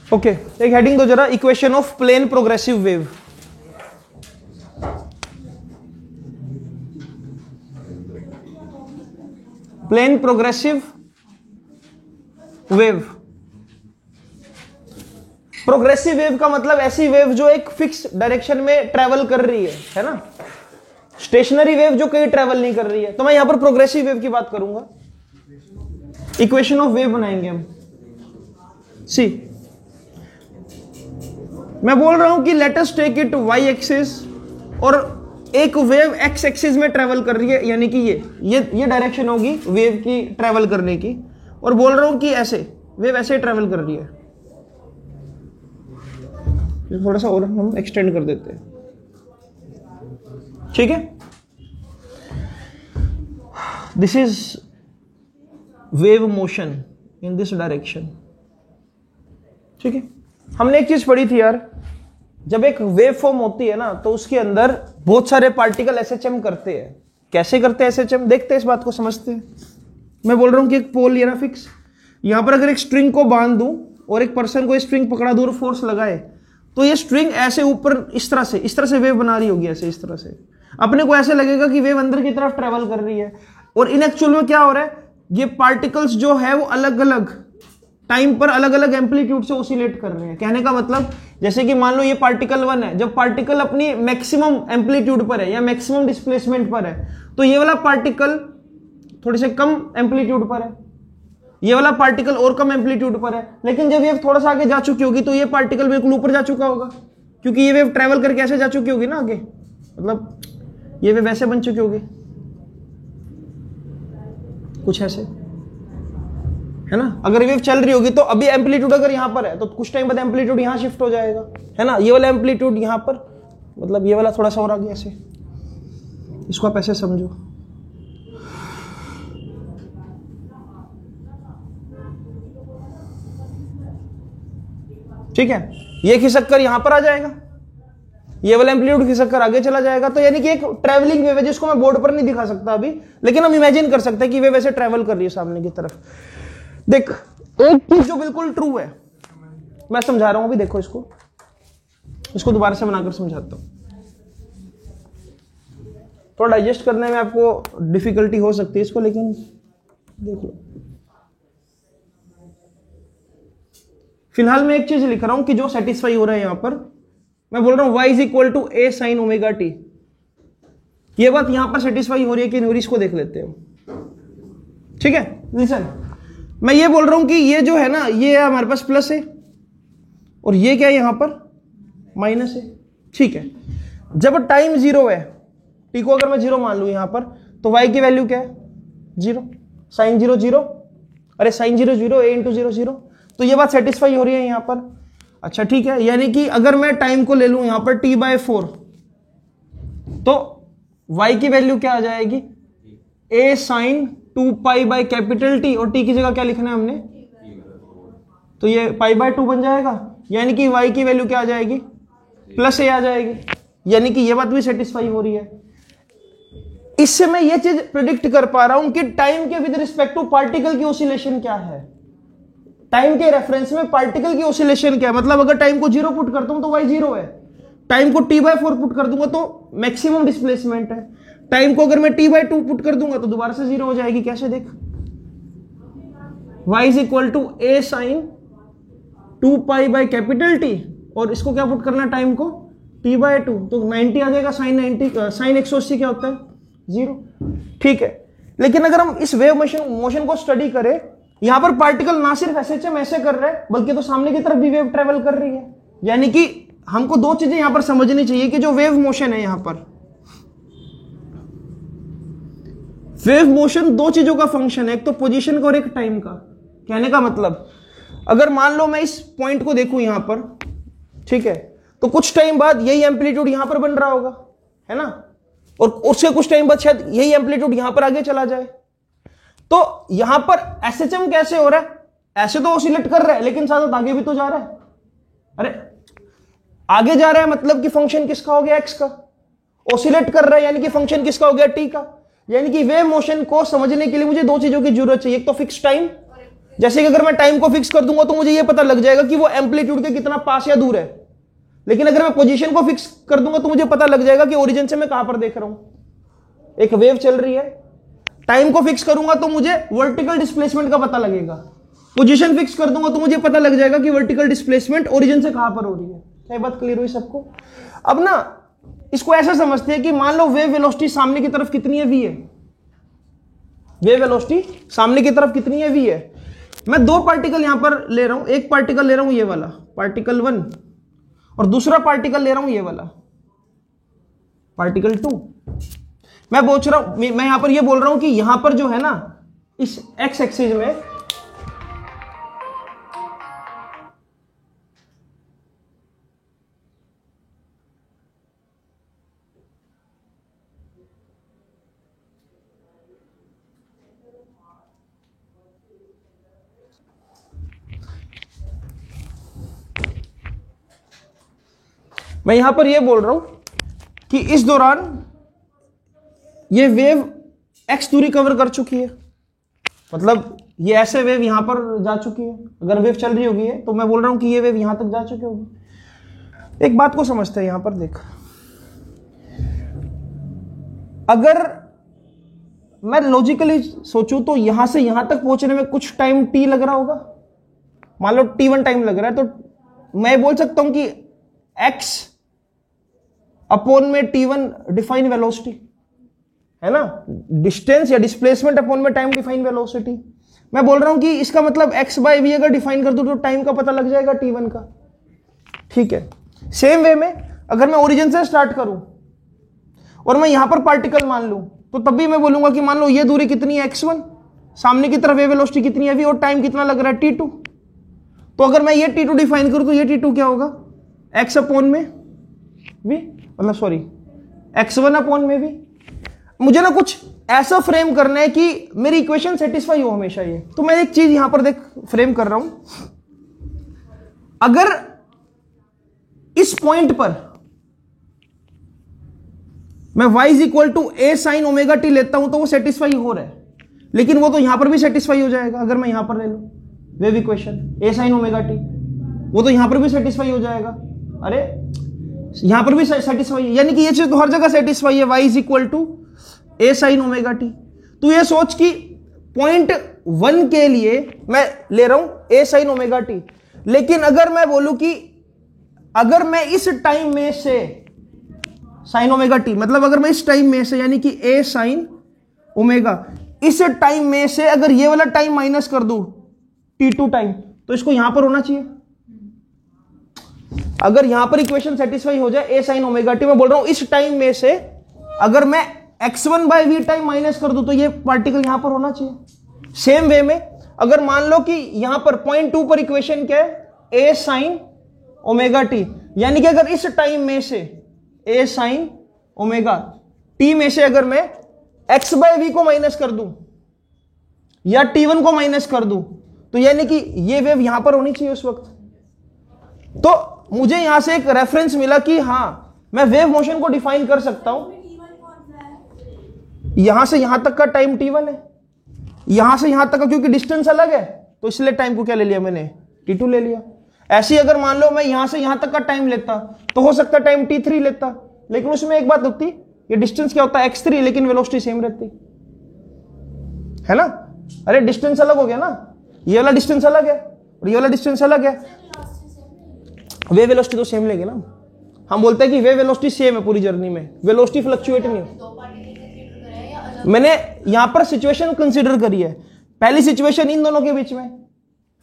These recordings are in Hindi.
ओके, एक हेडिंग दो जरा, equation of plane progressive wave. Plane progressive wave. Progressive wave का मतलब ऐसी वेव जो एक फिक्स डायरेक्शन में ट्रेवल कर रही है ना। स्टेशनरी वेव जो कहीं ट्रेवल नहीं कर रही है। तो मैं यहां पर प्रोग्रेसिव वेव की बात करूंगा। इक्वेशन ऑफ वेव बनाएंगे हम। सी, मैं बोल रहा हूं कि let us take it y axis, और एक वेव एक्स एक्सिस में ट्रेवल कर रही है, यानी कि ये डायरेक्शन होगी वेव की ट्रेवल करने की, और बोल रहा हूं कि ऐसे वेव ऐसे ट्रेवल कर रही है। थोड़ा सा और हम एक्सटेंड कर देते हैं, ठीक है। This is wave motion in this direction, ठीक है। हमने एक चीज पढ़ी थी यार, जब एक वेव फॉर्म होती है ना तो उसके अंदर बहुत सारे पार्टिकल एसएचएम करते हैं। कैसे करते हैं एसएचएम, देखते हैं, इस बात को समझते हैं। मैं बोल रहा हूं कि एक पोल ये ना फिक्स, यहां पर अगर एक स्ट्रिंग को बांध दूं और एक पर्सन को स्ट्रिंग पकड़ा दूं और फोर्स लगाए, तो ये स्ट्रिंग ऐसे ऊपर इस तरह से वेव बना रही होगी, ऐसे इस तरह से। अपने को ऐसे लगेगा कि वेव अंदर की तरफ ट्रेवल कर रही है, और इन एक्चुअल में क्या हो रहा है, ये पार्टिकल्स जो है वो अलग अलग टाइम पर अलग अलग एम्पलीट्यूड से ओसिलेट कर रहे हैं। कहने का मतलब, जैसे कि मान लो ये पार्टिकल 1 है, जब पार्टिकल अपनी मैक्सिमम एम्पलीट्यूड पर है या मैक्सिमम डिस्प्लेसमेंट पर है, तो ये वाला पार्टिकल थोड़े से कम एम्पलीट्यूड पर है, ये वाला पार्टिकल और कम एम्पलीट्यूड पर है। लेकिन जब वेव थोड़ा सा आगे जा चुकी होगी तो ये पार्टिकल बिल्कुल ऊपर जा चुका होगा, क्योंकि ये वेव ट्रेवल करके ऐसे जा चुकी होगी ना आगे, मतलब ये वेव ऐसे बन चुकी होगी, कुछ ऐसे, है ना। अगर वेव चल रही होगी तो अभी एम्पलीट्यूड अगर यहां पर है तो कुछ टाइम बाद एम्पलीट्यूड यहां शिफ्ट हो जाएगा, है ना। ये वाला एम्पलीट्यूड यहां पर, मतलब ये वाला थोड़ा सा और आगे ऐसे, इसको आप ऐसे समझो, ठीक है। ये खिसक कर यहां पर आ जाएगा, ये वाला एम्पलीट्यूड खिसक कर आगे चला जाएगा। तो यानी कि एक ट्रैवलिंग वेव है, जिसको मैं बोर्ड पर नहीं दिखा सकता अभी, लेकिन हम इमेजिन कर सकते हैं कि वेव ऐसे ट्रैवल कर रही है सामने की तरफ। देख, एक चीज जो बिल्कुल ट्रू है, मैं समझा रहा हूं अभी, देखो इसको दोबारा से बनाकर समझाता हूं। थोड़ा डाइजेस्ट करने में आपको डिफिकल्टी हो सकती है इसको, लेकिन देख लो। फिलहाल मैं एक चीज लिख रहा हूं कि जो सेटिस्फाई हो रहा है यहां पर, मैं बोल रहा हूं y = a sin omega t। ये बात यहां पर सेटिस्फाई हो रही है कि नहीं, इसको देख लेते हैं, ठीक है। लिसन, मैं ये बोल रहा हूं कि ये जो है ना, ये हमारे पास प्लस है, और ये क्या है यहां पर माइनस है, ठीक है। जब टाइम 0 है, t को अगर मैं 0 मान लू यहां पर, तो y की वैल्यू क्या है 0, sin 0 0, अरे sin 0 0, a × 0 0। तो ये बात सेटिस्फाई हो रही है यहां पर। अच्छा ठीक है, यानी कि अगर मैं टाइम को ले लूं यहां पर t/4, तो y की वैल्यू क्या आ जाएगी, a sin 2π/T, और t की जगह क्या लिखना है हमने, तो ये π/2 बन जाएगा, यानी कि y की वैल्यू क्या आ जाएगी, +a आ जाएगी। यानी कि ये बात भी सेटिस्फाई हो रही है। इससे मैं ये चीज प्रिडिक्ट कर पा रहा हूं कि टाइम के विद रिस्पेक्ट टू पार्टिकल की ऑसिलेशन क्या है, टाइम के रेफरेंस में पार्टिकल की ऑसिलेशन क्या है। मतलब अगर टाइम को 0 पुट करता हूं तो y 0 है, टाइम को t/4 पुट कर दूंगा तो मैक्सिमम डिस्प्लेसमेंट है, टाइम को अगर मैं t/2 पुट कर दूंगा तो दोबारा से 0 हो जाएगी। कैसे, देख, y = a sin 2π/T, और इसको क्या पुट करना है, टाइम को t/2, तो 90 आ जाएगा। sin 180 क्या होता है 0, ठीक है। लेकिन अगर हम इस वेव मोशन को स्टडी करें, यहां पर पार्टिकल ना सिर्फ एसएचएम ऐसे कर रहे हैं, बल्कि तो सामने की तरफ भी वेव ट्रेवल कर रही है। यानी कि हमको दो चीजें यहां पर समझनी चाहिए कि जो वेव मोशन है, यहां पर वेव मोशन दो चीजों का फंक्शन है, एक तो पोजीशन का और एक टाइम का। कहने का मतलब, अगर मान लो मैं इस पॉइंट को देखूं यहां पर, ठीक है, तो कुछ टाइम बाद यही एम्पलीट्यूड यहां पर बन रहा होगा, है ना, और उससे कुछ टाइम बाद शायद यही एम्पलीट्यूड यहां पर आगे चला जाए। तो यहां पर एसएचएम कैसे हो रहा है, ऐसे तो ऑसिलेट कर रहा है, लेकिन साथ साथ आगे भी तो जा रहा है। अरे आगे जा रहा है मतलब कि फंक्शन किसका हो गया, एक्स का। ऑसिलेट कर रहा है यानी कि फंक्शन किसका हो गया, टी का। यानी कि वेव मोशन को समझने के लिए मुझे दो चीजों की जरूरत चाहिए, एक तो फिक्स टाइम जैसे कि अगर मैं टाइम को फिक्स कर दूंगा तो मुझे ये पता लग जाएगा कि वो एम्पलीट्यूड के कितना पास या दूर है, लेकिन अगर मैं पोजीशन को फिक्स कर दूंगा तो मुझे पता लग जाएगा कि ओरिजिन से मैं कहां पर देख रहा हूं। एक वेव चल रही है, टाइम को फिक्स करूंगा तो मुझे वर्टिकल डिस्प्लेसमेंट का पता लगेगा, पोजीशन फिक्स कर दूंगा तो मुझे पता लग जाएगा कि वर्टिकल डिस्प्लेसमेंट ओरिजिन से कहां पर हो रही है। क्या बात क्लियर हुई सबको? अब ना इसको ऐसा समझते हैं कि मान लो वेव वेलोसिटी सामने की तरफ कितनी है, v है। वेव वेलोसिटी सामने की तरफ कितनी है, v है। मैं दो पार्टिकल यहां पर ले रहा हूं, एक पार्टिकल ले रहा हूं ये वाला पार्टिकल 1 और दूसरा पार्टिकल ले रहा हूं ये वाला पार्टिकल 2। मैं यहां पर ये बोल रहा हूं कि यहां पर जो है ना इस एक्स एक्सिस में मैं यहां पर यह बोल रहा हूं कि इस दौरान ये वेव x दूरी कवर कर चुकी है, मतलब ये ऐसे वेव यहां पर जा चुकी है। अगर वेव चल रही होगी तो मैं बोल रहा हूं कि ये वेव यहां तक जा चुकी होगी। एक बात को समझते हैं, यहां पर देख, अगर मैं लॉजिकली सोचूं तो यहां से यहां तक पहुंचने में कुछ टाइम t लग रहा होगा, मान लो t1 टाइम लग रहा है, तो मैं बोल सकता हूं कि x अपॉन में t1 डिफाइन वेलोसिटी है ना, डिस्टेंस या डिस्प्लेसमेंट अपॉन में टाइम डिफाइन वेलोसिटी। मैं बोल रहा हूं कि इसका मतलब x बाय v अगर डिफाइन कर दूं तो टाइम का पता लग जाएगा t1 का। ठीक है, सेम वे में अगर मैं ओरिजिन से स्टार्ट करूं और मैं यहां पर पार्टिकल मान लूं तो तब भी मैं बोलूंगा कि मान लो ये दूरी कितनी है x1, सामने की तरफ ये वेलोसिटी कितनी है v और टाइम कितना लग रहा है t2। तो अगर मैं ये t2 डिफाइन करूं तो ये t2 क्या होगा, x अपॉन में v, मतलब सॉरी x1 अपॉन में v। मुझे ना कुछ ऐसा फ्रेम करना है कि मेरी इक्वेशन सेटिस्फाई हो हमेशा ये। तो मैं एक चीज यहां पर देख फ्रेम कर रहा हूं, अगर इस पॉइंट पर मैं y is equal to a sine omega t लेता हूं तो वो सेटिस्फाई हो रहा है, लेकिन वो तो यहां पर भी सेटिस्फाई हो जाएगा। अगर मैं यहां पर ले लूं wave equation a sine omega T, वो तो यहां पर भी सेटिस्फाई हो जाएगा। अरे यहां पर भी सेटिस्फाई, यानी कि ये चीज तो हर जगह सेटिस्फाई है, y is equal to a sine omega t. तो ये सोच कि पॉइंट 1 के लिए मैं ले रहा हूं a साइन ओमेगा टी, लेकिन अगर मैं बोलूं कि अगर मैं इस टाइम में से साइन ओमेगा टी, मतलब अगर मैं इस टाइम में से यानी कि a साइन ओमेगा, इस टाइम में से अगर ये वाला टाइम माइनस कर दूं t2 टाइम, तो इसको यहां पर होना चाहिए। अगर यहां पर इक्वेशन सेटिस्फाई हो जाए a साइन ओमेगा टी, मैं बोल रहा हूं इस टाइम में से अगर मैं x1 bye v time minus कर दूं तो ये पार्टिकल यहां पर होना चाहिए। सेम वे में अगर मान लो कि यहां पर पॉइंट 2 पर इक्वेशन क्या है, a साइन ओमेगा टी, यानी कि अगर इस टाइम में से a साइन ओमेगा टी में से अगर मैं x बाय v को माइनस कर दूं या t1 को माइनस कर दूं, तो यानी कि ये वेव यहां पर होनी चाहिए उस वक्त। तो मुझे यहां से एक रेफरेंस मिला कि हां मैं वेव मोशन को डिफाइन कर सकता हूं। यहां से यहां तक का टाइम t1 है, यहां से यहां तक का क्योंकि डिस्टेंस अलग है तो इसलिए टाइम को क्या ले लिया मैंने, t2 ले लिया। ऐसे ही अगर मान लो मैं यहां से यहां तक का टाइम लेता तो हो सकता टाइम t3 लेता, लेकिन उसमें एक बात होती, ये डिस्टेंस क्या होता है x3, लेकिन वेलोसिटी सेम रहती है ना। अरे डिस्टेंस अलग हो गया ना, ये वाला डिस्टेंस अलग है और ये वाला डिस्टेंस अलग है, वेव वेलोसिटी तो सेम लेंगे ना। हम बोलते हैं कि वेव वेलोसिटी सेम है पूरी जर्नी में, वेलोसिटी फ्लक्चुएट नहीं है। मैंने यहां पर सिचुएशन कंसीडर करी है, पहली सिचुएशन इन दोनों के बीच में,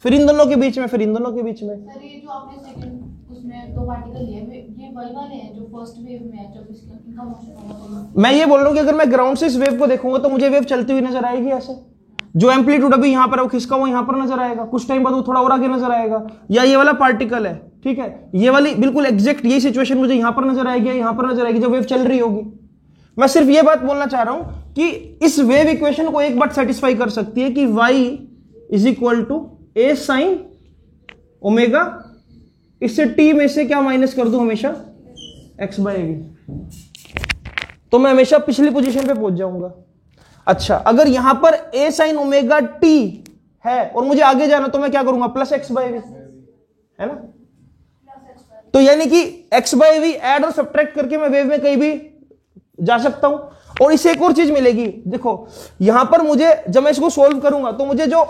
फिर इन दोनों के बीच में, फिर इन दोनों के बीच में। सर ये जो आपने सेकंड उसमें दो पार्टिकल लिए, ये वही वाले हैं जो फर्स्ट वेव में है, जब इसका इनका मोशन होगा तो मैं ये बोल रहा हूं कि अगर मैं ग्राउंड से इस वेव को देखूंगा तो मुझे वेव चलती हुई नजर आएगी ऐसे, जो एम्पलीट्यूड अभी यहां पर है वो खिसका हुआ यहां पर नजर आएगा, कुछ टाइम बाद वो थोड़ा और आगे नजर आएगा। या ये वाला पार्टिकल है, ठीक है, ये वाली बिल्कुल एग्जैक्ट यही सिचुएशन मुझे यहां पर नजर आएगी, यहां पर नजर आएगी जब वेव चल रही होगी। मैं सिर्फ ये बात बोलना चाह रहा हूं कि इस वेव इक्वेशन को एक बात सेटिस्फाई कर सकती है कि y is equal to a sine omega, इससे t में से क्या माइनस कर दूं हमेशा, x बाय v, तो मैं हमेशा पिछली पोजीशन पे पहुंच जाऊंगा। अच्छा, अगर यहां पर a साइन ओमेगा t है और मुझे आगे जाना, तो मैं क्या करूंगा, प्लस एक्स बाई वी, है ना। तो यानी कि एक्स बाई वी ऐड और सब्ट्रैक्ट करके मैं वेव में कहीं भी जा सकता हूं। और इससे एक और चीज मिलेगी, देखो यहां पर मुझे जब मैं इसको सोल्व करूंगा तो मुझे जो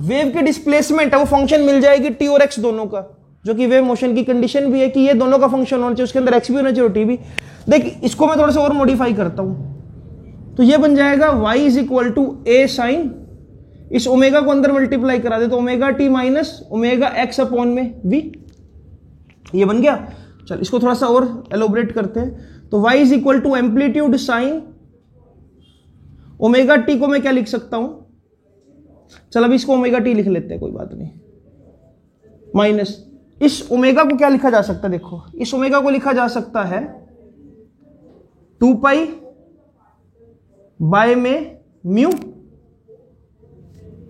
वेव की डिस्प्लेसमेंट है वो फंक्शन मिल जाएगी टी और एक्स दोनों का, जो कि वेव मोशन की कंडीशन भी है कि ये दोनों का फंक्शन होना चाहिए, उसके अंदर एक्स भी होना चाहिए और टी भी। देख इसको मैं थोड़ा सा और मॉडिफाई करता हूं, तो ये बन जाएगा y is equal to a sine, इस ओमेगा को अंदर मल्टीप्लाई करा दे तो omega T minus omega x upon में v, ये बन गया। चल इसको थोड़ा सा और एलोबरेट करते हैं, तो y is equal to amplitude sine omega t को मैं क्या लिख सकता हूं, चल अभी इसको ओमेगा टी लिख लेते हैं, कोई बात नहीं, माइनस इस ओमेगा को क्या लिखा जा सकता है, देखो इस ओमेगा को लिखा जा सकता है 2 पाई बाय में म्यू,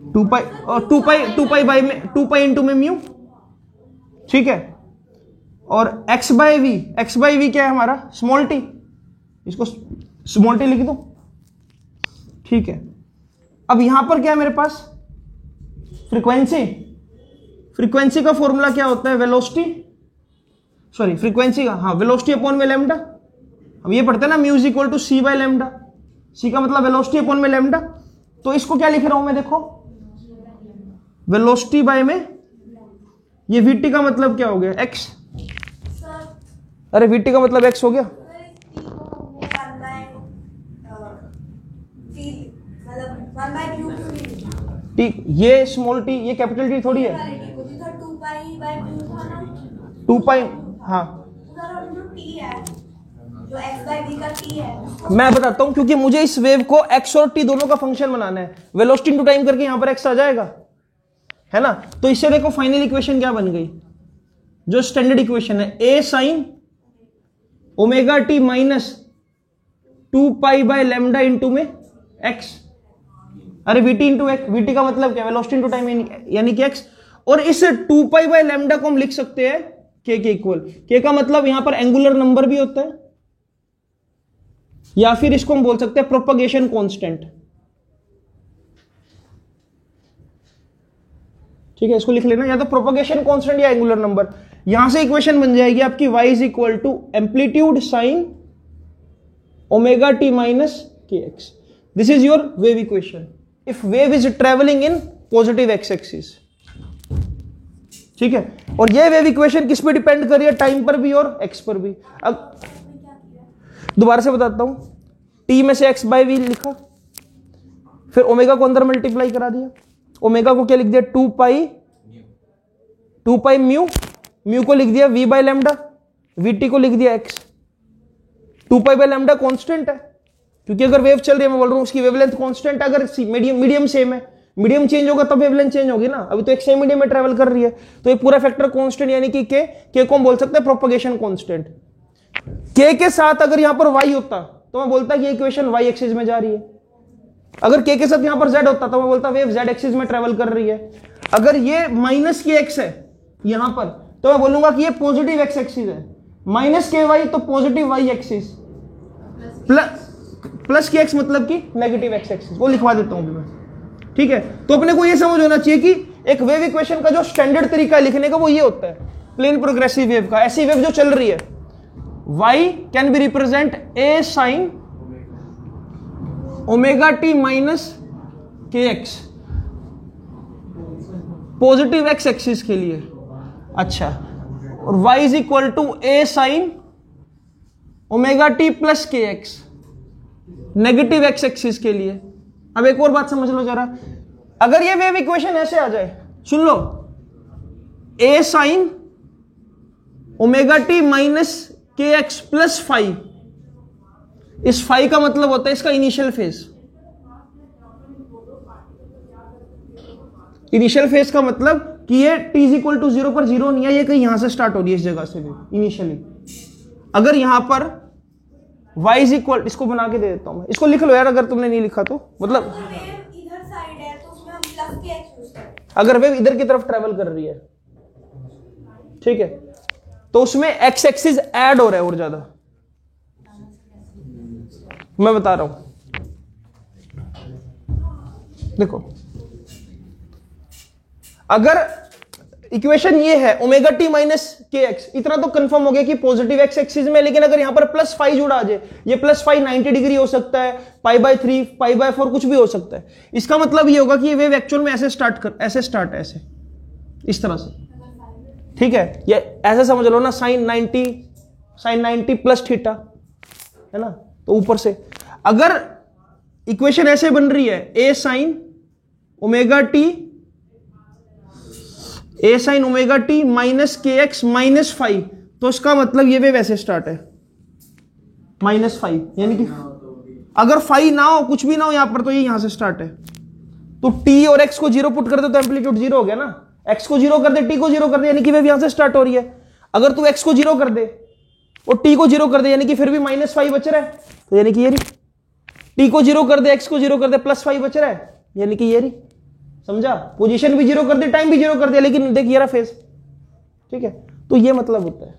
2 पाई बाय में 2 पाई इंटू में म्यू, ठीक है। और x बाय वी क्या है हमारा, स्मॉल टी, इसको स्मॉल टी लिख दो, ठीक है। अब यहां पर क्या है मेरे पास, फ्रीक्वेंसी का फॉर्मूला क्या होता है, वेलोसिटी, सॉरी फ्रीक्वेंसी का, हाँ वेलोसिटी अपॉन में लैम्डा, हम ये पढ़ते हैं ना mu is equal to C by lambda, C का मतलब वेलोसिटी अपॉन में लैम्डा, तो इसको क्या लिख रहा हूं मैं, देखो वेलोसिटी बाय में ये वीटी का मतलब क्या हो गया, एक्स, अरे वीटी का मतलब एक्स हो गया, टी, ये स्मॉल टी, ये कैपिटल टी थोड़ी है, 2 पाई, हाँ जो x बाय v का t है, मैं बताता हूं, क्योंकि मुझे इस वेव को x और t दोनों का फंक्शन बनाना है, वेलोसिटी इनटू टाइम करके यहां पर x आ जाएगा, है ना। तो इससे देखो फाइनल इक्वेशन क्या बन गई, जो स्टैंडर्ड इक्वेशन है, a sine omega T minus 2 pi by lambda into में x, अरे vt इंटू एक्स, vt का मतलब क्या, वेलोसिटी इंटू टाइम यानी कि x, और इस 2 पाई बाय लैम्डा को हम लिख सकते हैं k के इक्वल, k का मतलब यहां पर एंगुलर नंबर भी होता है, या फिर इसको हम बोल सकते हैं प्रोपगेशन कांस्टेंट, ठीक है, इसको लिख लेना, या तो प्रोपगेशन कांस्टेंट या एंगुलर नंबर। यहां से इक्वेशन बन जाएगी आपकी y is equal to amplitude sine omega T minus K X, this is your wave equation if wave is travelling in positive x axis, ठीक है। और ये वेव इक्वेशन किस पे डिपेंड कर रही है, टाइम पर भी और एक्स पर भी। अब दोबारा से बताता हूं, t में से x बाई वी लिखा, फिर ओमेगा को अंदर मल्टीप्लाई करा दिया, ओमेगा को क्या लिख दिया, 2 पाई म्यू को लिख दिया v बाई लैम्डा, vt को लिख दिया x, 2 pi by lambda constant है, क्योंकि अगर वेव चल रही है, मैं बोल रहा हूं उसकी वेवलेंथ कांस्टेंट, अगर मीडियम सेम है, मीडियम चेंज होगा तब वेवलेंथ चेंज होगी ना, अभी तो एक सेम मीडियम में ट्रेवल कर रही है, तो ये पूरा फैक्टर कांस्टेंट यानी कि के को हम बोल सकते हैं प्रोपगेशन कांस्टेंट। के के साथ अगर यहां पर y होता तो मैं बोलता कि ये इक्वेशन y एक्सिस में जा रही है, अगर के साथ यहां पर z होता तो मैं बोलता वेव z एक्सिस में ट्रेवल कर रही है, अगर ये माइनस के एक्स है यहां पर तो मैं बोलूंगा कि ये पॉजिटिव एक्स एक्सिस है, माइनस के वाई तो positive Y axis, plus k x मतलब कि नेगेटिव एक्स एक्सिस, वो लिखवा देता हूं मैं, ठीक है। तो अपने को ये समझ होना चाहिए कि एक वेव इक्वेशन का जो स्टैंडर्ड तरीका है लिखने का वो ये होता है, प्लेन प्रोग्रेसिव वेव का, ऐसी वेव जो चल रही है, y can be represent a sin omega t minus kx, positive x axis के लिए, अच्छा, और y is equal to a sin omega t plus k x negative x axis के लिए। अब एक और बात समझ लो जरा, अगर ये वेव इक्वेशन ऐसे आ जाए, सुन लो, a sin omega t minus K x plus five, इस फाइव का मतलब होता है इसका इनिशियल फेज, इनिशियल फेज का मतलब कि ये t इज इक्वल टू 0 पर 0 नहीं है, ये कहीं यहां से स्टार्ट हो रही है, इस जगह से भी इनिशियली। अगर यहां पर y इज इक्वल, इसको बना के दे देता हूं मैं, इसको लिख लो यार अगर तुमने नहीं लिखा तो, मतलब इधर साइड है तो उसमें हम प्लस के एक्स यूज करते हैं, अगर वेव इधर की तरफ ट्रेवल कर रही है, ठीक है, तो उसमें एक्स एक्सिस ऐड हो रहा है और ज्यादा, मैं बता रहा हूं, देखो अगर इक्वेशन ये है omega T minus K x, इतना तो कंफर्म हो गया कि पॉजिटिव एक्स एक्सिस में, लेकिन अगर यहां पर प्लस फाइव जुड़ा आ जाए, ये प्लस फाइव 90 डिग्री हो सकता है, π/3 π/4 कुछ भी हो सकता है। इसका मतलब ये होगा कि ये वेव एक्चुअल में ऐसे स्टार्ट है, ऐसे इस तरह से, ठीक है। ये ऐसे समझ लो ना, साइन 90 प्लस थीटा है ना, तो ऊपर से अगर इक्वेशन ऐसे बन रही है ए sign omega T minus K x minus 5, तो इसका मतलब ये वेव ऐसे स्टार्ट है -5, यानी कि अगर 5 ना हो, कुछ भी ना हो यहां पर, तो ये यहां से स्टार्ट है। तो टी और एक्स को 0 पुट कर दे तो एम्पलीट्यूड 0 हो गया ना, एक्स को 0 कर दे, टी को 0 कर दे, यानी कि वेव यहां से स्टार्ट हो रही है। अगर तू एक्स को 0 कर दे और टी को 0 कर दे, यानी कि फिर भी -5 बच रहा है, तो यानी कि ये रही। टी को 0 कर दे, एक्स को 0 कर दे, +5 बच रहा है, यानी कि ये रही। समझा? पोजीशन भी 0 कर दे, टाइम भी 0 कर दे, लेकिन देख ये रहा फेज, ठीक है। तो ये मतलब होता है,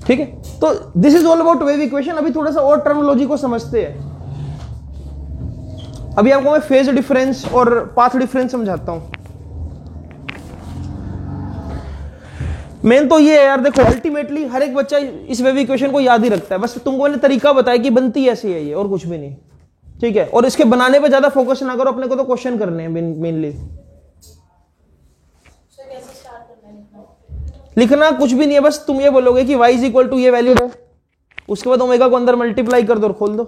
ठीक है। तो this is all about wave equation. अभी थोड़ा सा और टर्मिनोलॉजी को समझते हैं। अभी आपको मैं फेज डिफरेंस और पाथ डिफरेंस समझाता हूं। मेन तो ये है यार, देखो अल्टीमेटली हर एक बच्चा इस वेव इक्वेशन को याद ही रखता है, बस तुमको मैंने तरीका बताया कि बनती ऐसी है ये, और कुछ भी नहीं, ठीक है। और इसके बनाने पे ज्यादा फोकस ना करो, अपने को तो क्वेश्चन करने हैं मेनली। लिखना कुछ भी नहीं है, बस तुम ये बोलोगे कि y = ये वैल्यूड है, उसके बाद ओमेगा को अंदर मल्टीप्लाई कर दो और खोल दो।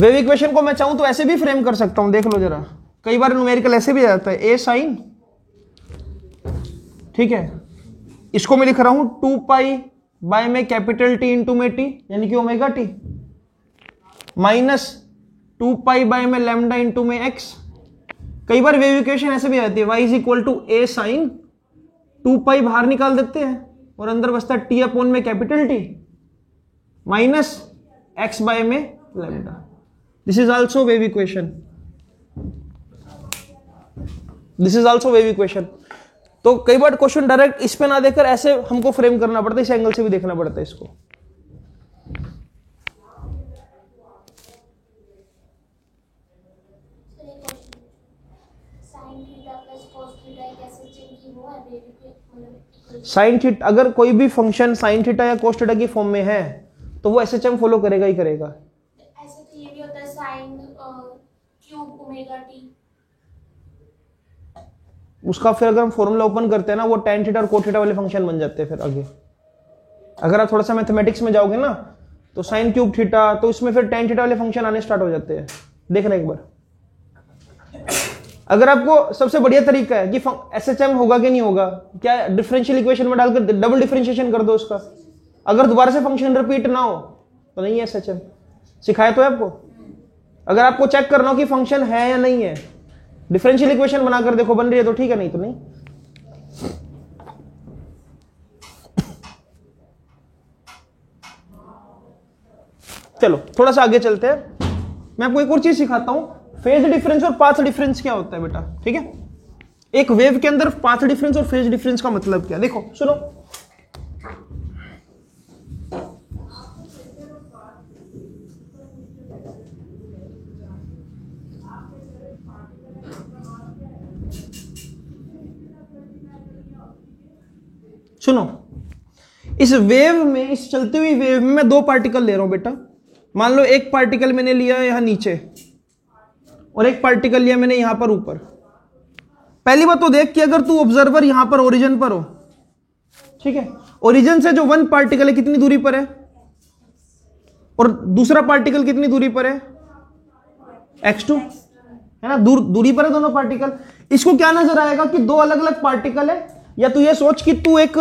वेव इक्वेशन को मैं चाहूं तो ऐसे भी फ्रेम कर सकता हूं, देख लो जरा। कई बार न्यूमेरिकल ऐसे भी आ जाता है, ए साइन, ठीक है, इसको मैं लिख रहा हूं 2π में कैपिटल टी इंटू में टी, यानी कि ओमेगा टी, माइनस 2π में लैम्डा इंटू में एक्स। कई बार वेव इक्वेशन ऐसे भी आती है, y = a साइन 2π बाहर निकाल देते हैं और अंदर बचता है t अपॉन में capital T minus x by में lambda. This is also wave equation, this is also wave equation. तो कई बार क्वेश्चन डायरेक्ट इस पे ना देकर ऐसे हमको फ्रेम करना पड़ता है, इस एंगल से भी देखना पड़ता है इसको। साइन थीटा, अगर कोई भी फंक्शन साइन थीटा या कोस थीटा की फॉर्म में है तो वो एसएचएम फॉलो करेगा ही करेगा। ऐसे तो ये भी होता है साइन क्यूब ओमेगा टी, उसका फिर अगर हम फॉर्मूला ओपन करते हैं ना, वो tan थीटा और कोस थीटा वाले फंक्शन बन जाते हैं फिर आगे। अगर आप थोड़ा सा मैथमेटिक्स में जाओगे ना, तो साइन क्यूब थीटा, तो इसमें फिर tan थीटा वाले फंक्शन आने स्टार्ट हो जाते हैं। देखना एक बार, अगर आपको सबसे बढ़िया तरीका है कि एसएचएम होगा कि नहीं होगा, क्या डिफरेंशियल इक्वेशन में डालकर डबल डिफरेंशिएशन कर दो उसका। अगर दोबारा से फंक्शन रिपीट ना हो तो नहीं है एसएचएम। सिखाया तो है आपको। अगर आपको चेक करना हो कि फंक्शन है या नहीं है, डिफरेंशियल इक्वेशन बनाकर देखो, बन रही है तो ठीक है, नहीं तो नहीं। चलो थोड़ा सा आगे चलते हैं, मैं आपको एक और चीज सिखाता हूं। फेज डिफरेंस और पाथ डिफरेंस क्या होता है बेटा, ठीक है। एक वेव के अंदर पाथ डिफरेंस और फेज डिफरेंस का मतलब क्या, देखो सुनो। सुनो, इस वेव में, इस चलती हुई वेव में मैं दो पार्टिकल ले रहा हूं बेटा। मान लो एक पार्टिकल मैंने लिया यहां नीचे और एक पार्टिकल लिया मैंने यहां पर ऊपर। पहली बात तो देख कि अगर तू ऑब्जर्वर यहां पर ओरिजिन पर हो, ठीक है, ओरिजिन से जो वन पार्टिकल है कितनी दूरी पर है, और दूसरा पार्टिकल कितनी दूरी पर है, x2 है ना, दूरी पर है दोनों पार्टिकल। इसको क्या नजर आएगा कि दो अलग अलग पार्टिकल है। या तू ये सोच कि तू एक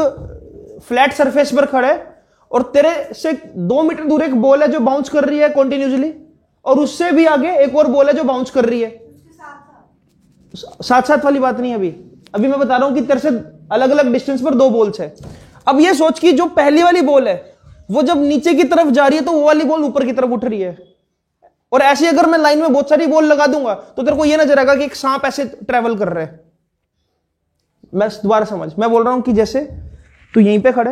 फ्लैट सरफेस पर खड़ा है और तेरे से 2 मीटर दूर एक बॉल है जो बाउंस कर रही है कॉन्टिन्यूसली, और उससे भी आगे एक और बॉल है जो बाउंस कर रही है। साथ साथ वाली बात नहीं, अभी मैं बता रहा हूं कि तेरे से अलग अलग डिस्टेंस पर दो बॉल्स है। अब ये सोच कि जो पहली वाली बॉल है वो जब नीचे की तरफ जा रही है तो वो वाली बॉल ऊपर की तरफ उठ रही है। और ऐसे अगर मैं लाइन में बहुत सारी बॉल लगा दूंगा तो तेरे को ये नजर आएगा कि एक सांप ऐसे ट्रेवल कर रहा है। मैं दोबारा समझ, मैं बोल रहा हूं कि जैसे तू यहीं पे खड़े,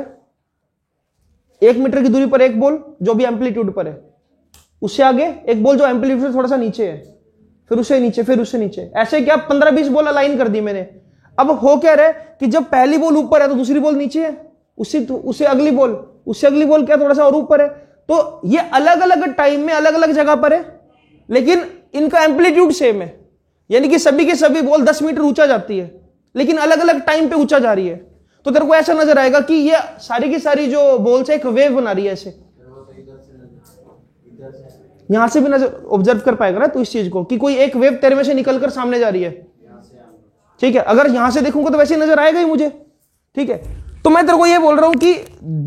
1 मीटर की दूरी पर एक बॉल जो भी एम्पलीट्यूड पर है, उससे आगे एक बॉल जो एम्पलीट्यूड थोड़ा सा नीचे है, फिर उससे नीचे, फिर उससे नीचे, ऐसे क्या 15-20 बॉल अलाइन कर दी मैंने। अब हो क्या रहा है कि जब पहली बॉल ऊपर है तो दूसरी बॉल नीचे है, उससे अगली बॉल क्या थोड़ा सा और ऊपर है। तो ये अलग अलग टाइम में अलग अलग जगह पर है, लेकिन इनका एम्पलीट्यूड सेम है, यानी कि सभी के सभी बॉल 10 मीटर ऊंचा जाती है, लेकिन अलग अलग टाइम पे ऊंचा जा रही है। तो तेरे को ऐसा नजर आएगा कि ये सारी की सारी जो बॉल्स है एक वेव बना रही है ऐसे। यहां से भी नजर ऑब्जर्व कर पाएगा ना तो इस चीज को, कि कोई एक वेव तेरे में से निकलकर सामने जा रही है, ठीक है। अगर यहां से देखूंगा तो वैसे नजर आएगा ही मुझे, ठीक है। तो मैं तेरे को ये बोल रहा हूं कि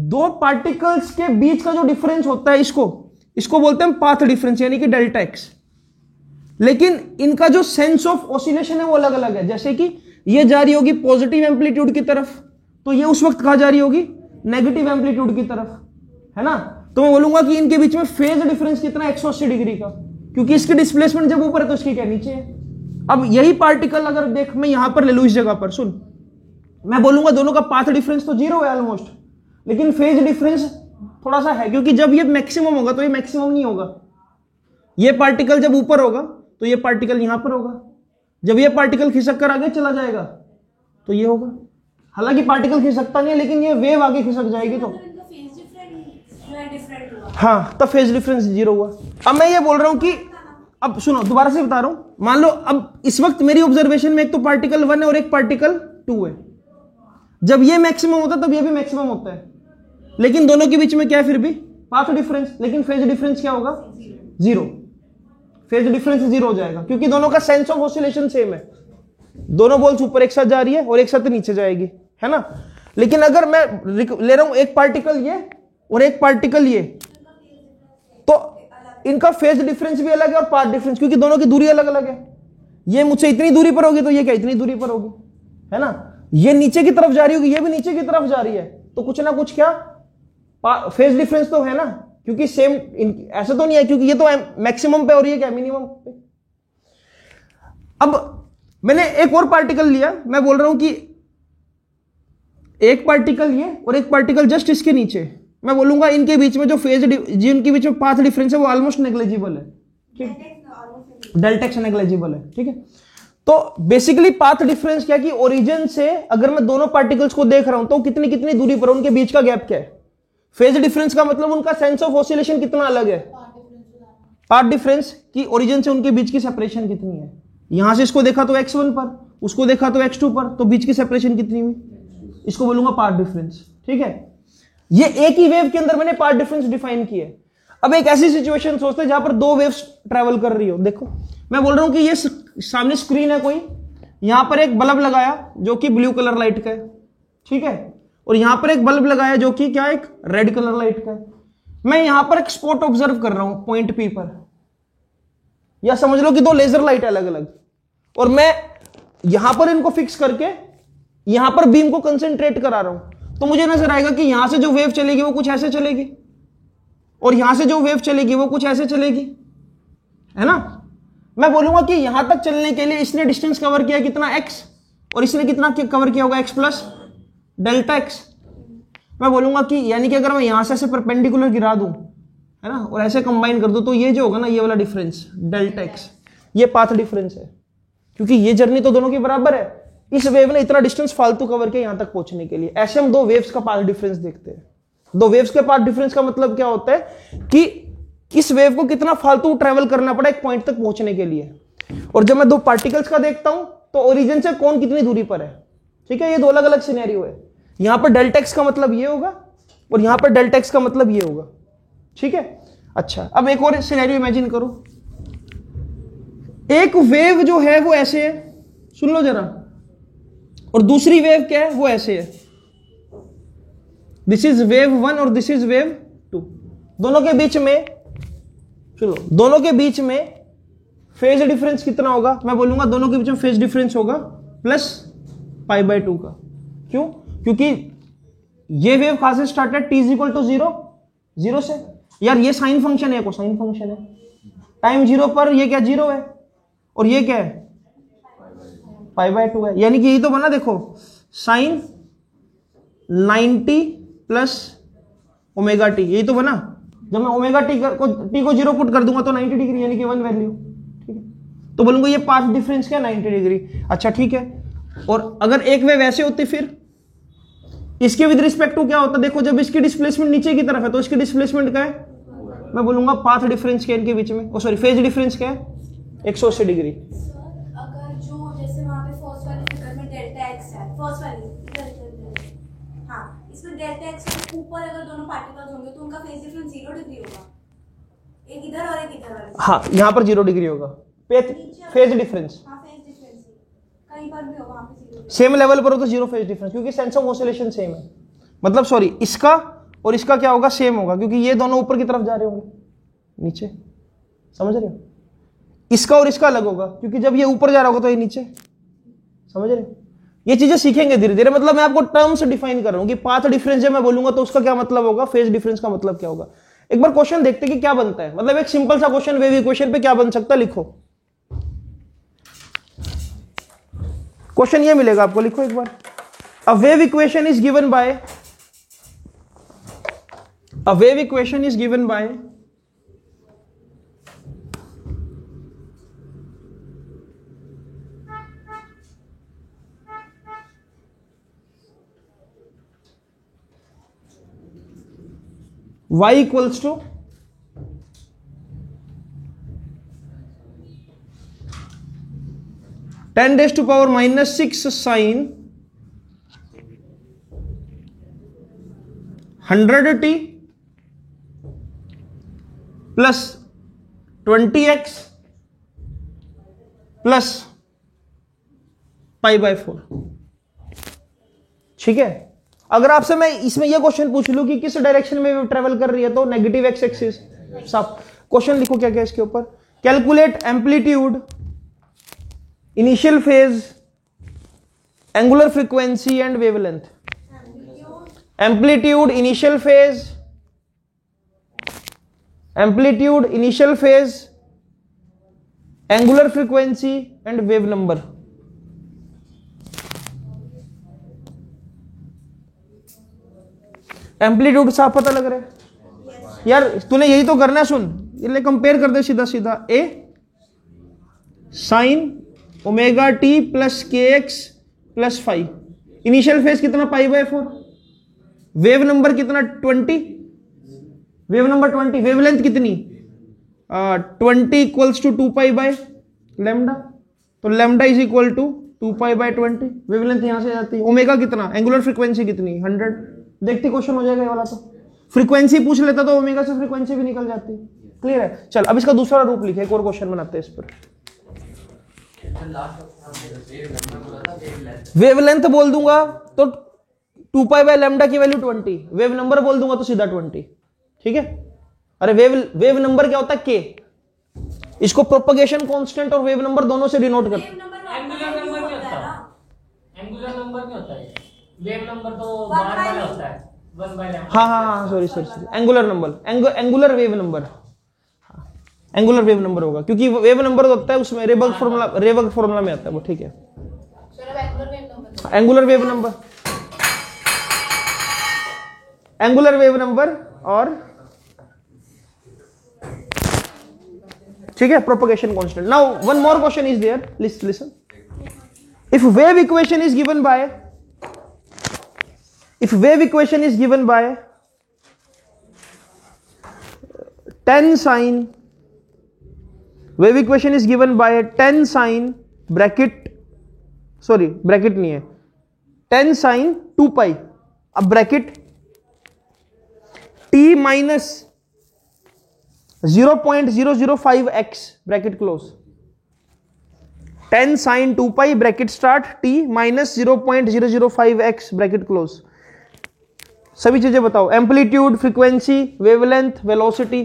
दो पार्टिकल्स के बीच का जो डिफरेंस होता है इसको बोलते हैं पाथ डिफरेंस, यानी कि डेल्टा एक्स। लेकिन इनका जो सेंस ऑफ ऑसिलेशन है वो अलग अलग है। जैसे कि ये जा रही होगी पॉजिटिव एम्पलीट्यूड की तरफ, तो ये उस वक्त कहा जा रही होगी नेगेटिव एम्पलीट्यूड की तरफ, है ना। तो मैं बोलूंगा कि इनके बीच में फेज डिफरेंस कितना है, 180 डिग्री का, क्योंकि इसकी डिस्प्लेसमेंट जब ऊपर है तो इसकी क्या नीचे है। अब यही पार्टिकल अगर देख मैं यहां पर ले लूं, इस जगह पर सुन, मैं बोलूंगा दोनों का पाथ डिफरेंस तो 0 है ऑलमोस्ट, लेकिन फेज डिफरेंस थोड़ा सा है, क्योंकि जब ये मैक्सिमम होगा तो ये मैक्सिमम नहीं होगा। ये पार्टिकल जब ऊपर होगा तो ये पार्टिकल यहां पर होगा, जब ये पार्टिकल खिसक कर आगे चला जाएगा तो ये होगा। हालांकि पार्टिकल खिसकता नहीं है, लेकिन ये वेव आगे खिसक जाएगी तो हाँ, तब फेज डिफरेंस 0 हुआ। अब मैं ये बोल रहा हूं कि अब सुनो, दोबारा से बता रहा हूं, मान लो अब इस वक्त मेरी ऑब्जर्वेशन में एक तो पार्टिकल 1 है और एक पार्टिकल 2 है। जब ये मैक्सिमम होता है तब ये भी मैक्सिमम होता है, लेकिन दोनों के बीच में क्या है फिर भी पाथ डिफरेंस, लेकिन फेज डिफरेंस क्या होगा 0। फेज डिफरेंस 0 हो जाएगा, क्योंकि दोनों का सेंस ऑफ ऑसिलेशन सेम है। दोनों बॉल्स ऊपर एक साथ जा रही है और एक साथ नीचे जाएगी, है ना। लेकिन अगर मैं ले रहा हूं एक पार्टिकल ये और एक पार्टिकल ये, तो इनका फेज डिफरेंस भी अलग है और पाथ डिफरेंस, क्योंकि दोनों की दूरी अलग अलग है। ये मुझसे इतनी दूरी पर होगी तो ये क्या इतनी दूरी पर होगी, है ना। ये नीचे की तरफ जा रही होगी, ये भी नीचे की तरफ जा रही है, तो कुछ ना कुछ क्या फेज डिफरेंस तो है ना, क्योंकि सेम ऐसा तो नहीं है, क्योंकि ये तो मैक्सिमम पे और ये क्या मिनिमम पे। अब मैंने एक और पार्टिकल लिया, मैं बोल रहा हूं कि एक पार्टिकल ये और एक पार्टिकल जस्ट इसके नीचे, मैं बोलूंगा इनके बीच में जो फेज जिनके बीच में पाथ डिफरेंस है वो ऑलमोस्ट नेग्लिजिबल है, ठीक, डेल्टा एक्स नेग्लिजिबल है, ठीक है। तो बेसिकली पाथ डिफरेंस क्या कि ओरिजिन से अगर मैं दोनों पार्टिकल्स को देख रहा हूं तो कितनी कितनी दूरी पर उनके बीच का गैप क्या है। फेज डिफरेंस का मतलब उनका सेंस ऑफ ऑसिलेशन कितना अलग है, पाथ डिफरेंस की ओरिजिन से उनके बीच की सेपरेशन कितनी है। यहां से इसको देखा तो x1 पर, उसको देखा तो x2 पर, तो बीच की सेपरेशन कितनी हुई, इसको बोलूंगा पाथ डिफरेंस, ठीक है। ये एक ही वेव के अंदर मैंने पाथ डिफरेंस डिफाइन किया है। अब एक ऐसी सिचुएशन सोचते हैं जहां पर दो वेव्स ट्रेवल कर रही हो। देखो मैं बोल रहा हूं कि ये सामने स्क्रीन है कोई, यहां पर एक बल्ब लगाया जो कि ब्लू कलर लाइट का है, ठीक है, और यहां पर एक बल्ब लगाया जो कि क्या एक रेड कलर लाइट का है। मैं यहां पर एक स्पॉट ऑब्जर्व कर रहा हूं पॉइंट पी पर, या समझ लो कि दो लेजर लाइट है अलग अलग, और मैं यहां पर इनको फिक्स करके यहां पर बीम को कंसेंट्रेट करा रहा हूं, तो मुझे नजर आएगा कि यहां से जो वेव चलेगी वो कुछ ऐसे चलेगी, और यहां से जो वेव चलेगी वो कुछ ऐसे चलेगी, है ना। मैं बोलूंगा कि यहां तक चलने के लिए इसने डिस्टेंस कवर किया कितना x, और इसने कितना कवर किया होगा x प्लस डेल्टा एक्स। मैं बोलूंगा कि यानी कि अगर मैं यहां से ऐसे परपेंडिकुलर गिरा दूं, है ना, और ऐसे कंबाइन कर दूं, तो ये जो होगा ना ये वाला डिफरेंस डेल्टा एक्स, ये पाथ डिफरेंस है, क्योंकि ये जर्नी तो दोनों की बराबर है। इस वेव ने इतना डिस्टेंस फालतू कवर किया यहां तक पहुंचने के लिए। ऐसे हम दो वेव्स का पाथ डिफरेंस देखते हैं। दो वेव्स के पाथ डिफरेंस का मतलब क्या होता है कि इस वेव को कितना फालतू ट्रेवल करना पड़ा एक पॉइंट तक पहुंचने के लिए। और जब मैं दो पार्टिकल्स का देखता हूं तो ओरिजिन से कौन कितनी दूरी पर है, ठीक है। ये दो अलग अलग सिनेरियो है। यहां पर डेल्टा एक्स का मतलब ये होगा और यहां पर डेल्टा एक्स का मतलब ये होगा, ठीक है। अच्छा, अब एक और सिनेरियो इमेजिन करो। एक वेव जो है वो ऐसे है, सुन लो जरा, और दूसरी वेव क्या है वो ऐसे है। दिस इज वेव 1 और दिस इज वेव 2। दोनों के बीच में, चलो, दोनों के बीच में फेज डिफरेंस कितना होगा। मैं बोलूंगा दोनों के बीच में फेज डिफरेंस होगा प्लस π/2 का। क्यों? क्योंकि ये वेव कहां से स्टार्ट है, t = 0, 0 से। यार ये साइन फंक्शन है, कोसाइन फंक्शन है। टाइम 0 पर ये क्या 0 है, और ये क्या है π/2 है। यानी कि यही तो बना, देखो, sin 90 + ωt, यही तो बना। जब मैं ओमेगा टी को 0 पुट कर दूंगा तो 90 डिग्री यानी कि 1 वैल्यू, ठीक है। तो बोलूंगा ये पाथ डिफरेंस क्या, 90 डिग्री। अच्छा ठीक है, और अगर एक वेव ऐसे होती फिर इसके विद रिस्पेक्ट टू क्या होता, देखो जब इसकी डिस्प्लेसमेंट नीचे की तरफ है तो इसकी डिस्प्लेसमेंट क्या है, मैं बोलूंगा पाथ डिफरेंस क्या है इनके बीच में, सॉरी फेज डिफरेंस क्या है, 180 डिग्री। अगर जो जैसे वहाँ पे फर्स्ट वाली फिगर में डेल्टा एक्स है, फर्स्ट वाली हाँ, इसमें डेल्टा एक्स के ऊपर अगर दोनों पार्टिकल्स होंगे तो उनका फेज डिफरेंस 0 डिग्री होगा, एक इधर और एक इधर वाले। हाँ यहाँ पर 0 डिग्री होगा फेज डिफरेंस, हाँ फेज डिफरेंस कहीं पर भी हो वहाँ पे 0 सेम लेवल पर हो तो 0 फेज डिफरेंस, क्योंकि सेंस ऑफ ऑसिलेशन सेम है। मतलब सॉरी, इसका और इसका क्या होगा, सेम होगा, क्योंकि ये दोनों ऊपर की तरफ जा रहे होंगे, नीचे, समझ रहे हो। इसका और इसका अलग होगा, क्योंकि जब ये ऊपर जा रहा होगा तो ये नीचे, समझ रहे हो। ये चीजें सीखेंगे धीरे धीरे, मतलब मैं आपको टर्म्स डिफाइन कर रहा हूं कि पाथ डिफरेंस जब मैं बोलूंगा तो उसका क्या मतलब होगा, फेज डिफरेंस का मतलब क्या होगा। एक बार क्वेश्चन देखते हैं कि क्या बनता है, मतलब एक सिंपल सा क्वेश्चन वेव इक्वेशन पे क्या बन सकता है, लिखो क्वेश्चन ये मिलेगा आपको, लिखो एक बार। A wave equation is given by, a wave equation is given by y equals to (10⁻⁻6 sin 100t plus 20x plus π/4। ठीक है, अगर आपसे मैं इसमें यह क्वेश्चन पूछ लूं कि किस डायरेक्शन में ट्रेवल कर रही है तो नेगेटिव एक्स एक्सिस। साफ क्वेश्चन लिखो क्या क्या इसके ऊपर, calculate amplitude, initial phase, angular frequency and wavelength. Amplitude, initial phase, amplitude, initial phase, angular frequency and wave number. Amplitude साफ पता लग रहा है यार, तूने यही तो करना है, सुन ये कंपेयर कर दे सीधा सीधा, ए sign omega T plus k x plus 5, initial phase कितना π/4, वेव नंबर कितना 20, वेव नंबर 20, वेवलेंथ कितनी 20 इक्वल्स टू 2π/λ, तो lambda is equal to 2π/20, wavelength यहां से जाती है। ओमेगा कितना, एंगुलर फ्रीक्वेंसी कितनी 100, देखते क्वेश्चन हो जाएगा ये वाला। तो फ्रीक्वेंसी पूछ लेता तो ओमेगा से फ्रीक्वेंसी भी निकल जाती। क्लियर है, चल अब इसका दूसरा रूप लिखे, एक और क्वेश्चन बनाते हैं इस पर। वेवलेंथ बोल दूंगा तो 2π/λ की वैल्यू 20, वेव नंबर बोल दूंगा तो सीधा 20। ठीक है, अरे वेव नंबर क्या होता है के, इसको प्रोपगेशन कांस्टेंट और वेव नंबर दोनों से डिनोट करते हैं। एंगुलर नंबर नहीं होता है, वेव नंबर तो बार बार होता है 1/λ। हाँ sorry angular number, angular wave number, angular wave number होगा, क्योंकि वेव नंबर होता है उसमें रेबर्ग फॉर्मूला में आता है वो। ठीक है, angular wave number, angular wave number और ठीक है propagation constant. Now one more question is there, listen, if wave equation is given by, if wave equation is given by 10 sin, wave equation is given by 10 sin bracket, sorry bracket नहीं है, 10 sin 2π, अब bracket t minus 0.005x bracket close, 10 sin 2π bracket start t minus 0.005x bracket close. सभी चीजें बताओ, amplitude, frequency, wavelength, velocity,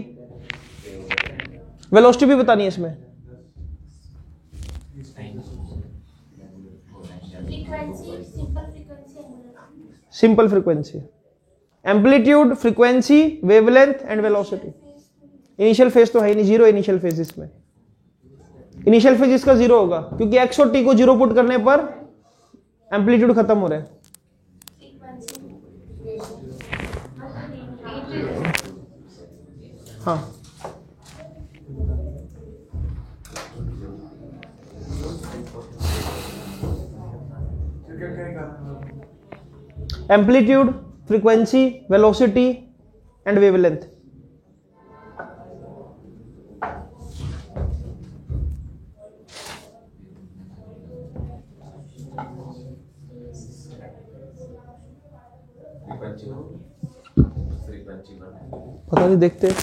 velocity भी बतानी है इसमें। Simple frequency, amplitude, frequency, wavelength and velocity. Initial phase तो है ही नहीं, जीरो इनिशियल फेज इसमें, इनिशियल फेज इसका जीरो होगा क्योंकि एक्स और टी को जीरो पुट करने पर एम्पलीट्यूड खत्म हो रहा है। हाँ amplitude, frequency, velocity and wavelength. पता नहीं, देखते हैं।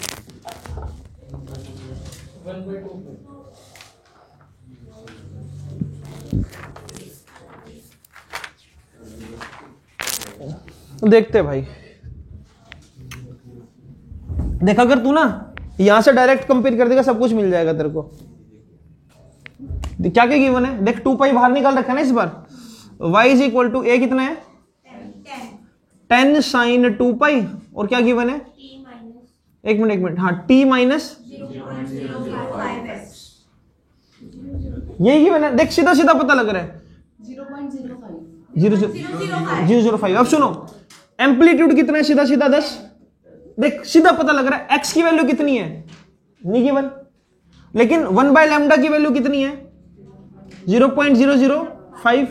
देखते भाई, देख अगर तू ना यहां से डायरेक्ट कंपेयर कर देगा सब कुछ मिल जाएगा तेरे को। क्या क्या गिवन है देख, 2 पाई बाहर निकाल रखा है ना इस बार। y इज इक्वल टू ए कितना है 10 साइन 2 पाई, और क्या गिवन है एक मिनट हाँ t माइनस यही गिवन है। देख सीधा सीधा पता लग रहा है 0.05। अब सुनो एम्पलीट्यूड कितना है, सीधा सीधा 10। देख सीधा पता लग रहा है x की वैल्यू कितनी है, नहीं गिवन, लेकिन 1/λ की वैल्यू कितनी है 0.005।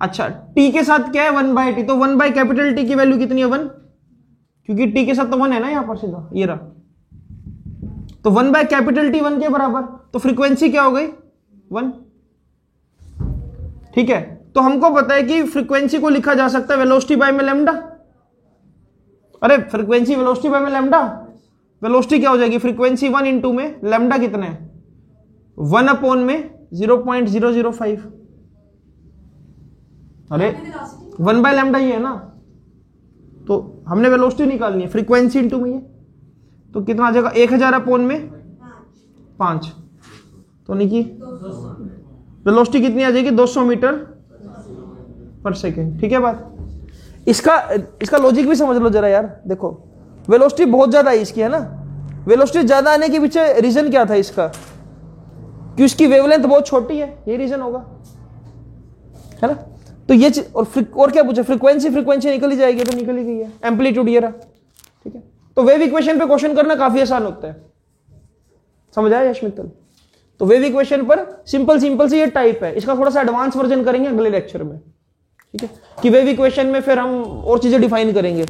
अच्छा t के साथ क्या है 1/t, तो 1/T की वैल्यू कितनी है 1, क्योंकि t के साथ तो 1 है ना यहां पर सीधा, ये रहा। तो 1/T 1 के बराबर, तो फ्रीक्वेंसी क्या हो गई 1। ठीक है, तो हमको पता है कि फ्रीक्वेंसी को लिखा जा सकता है वेलोसिटी बाय में लैम्डा। अरे फ्रीक्वेंसी वेलोसिटी बाय में लैम्डा, वेलोसिटी क्या हो जाएगी फ्रीक्वेंसी 1 इंटू में लैम्डा कितना है 1 में 0.005। अरे 1/λ ही है ना, तो हमने वेलोसिटी निकालनी है फ्रीक्वेंसी इंटू में, ये तो कितना आ जाएगा 1000 में 5, तो नहीं की वेलोसिटी कितनी आ जाएगी 200 मीटर पर सेकेंड। ठीक है बात, इसका लॉजिक भी समझ लो जरा यार। देखो वेलोसिटी बहुत ज्यादा है इसकी, है ना। वेलोसिटी ज्यादा आने के पीछे रीजन क्या था इसका, कि इसकी वेवलेंथ बहुत छोटी है, ये रीजन होगा, है ना। तो ये और क्या पूछा, फ्रीक्वेंसी निकल ही जाएगी, तो निकल ही गई है। एम्पलीट्यूड ये रहा, ठीक है। तो वेव इक्वेशन पे क्वेश्चन करना काफी आसान होता है, समझ आया यश मित्तल। तो वेव इक्वेशन पर सिंपल से ये टाइप है, इसका थोड़ा सा एडवांस वर्जन करेंगे अगले लेक्चर में, ठीक है, कि वेव इक्वेशन में फिर हम और चीजें डिफाइन करेंगे।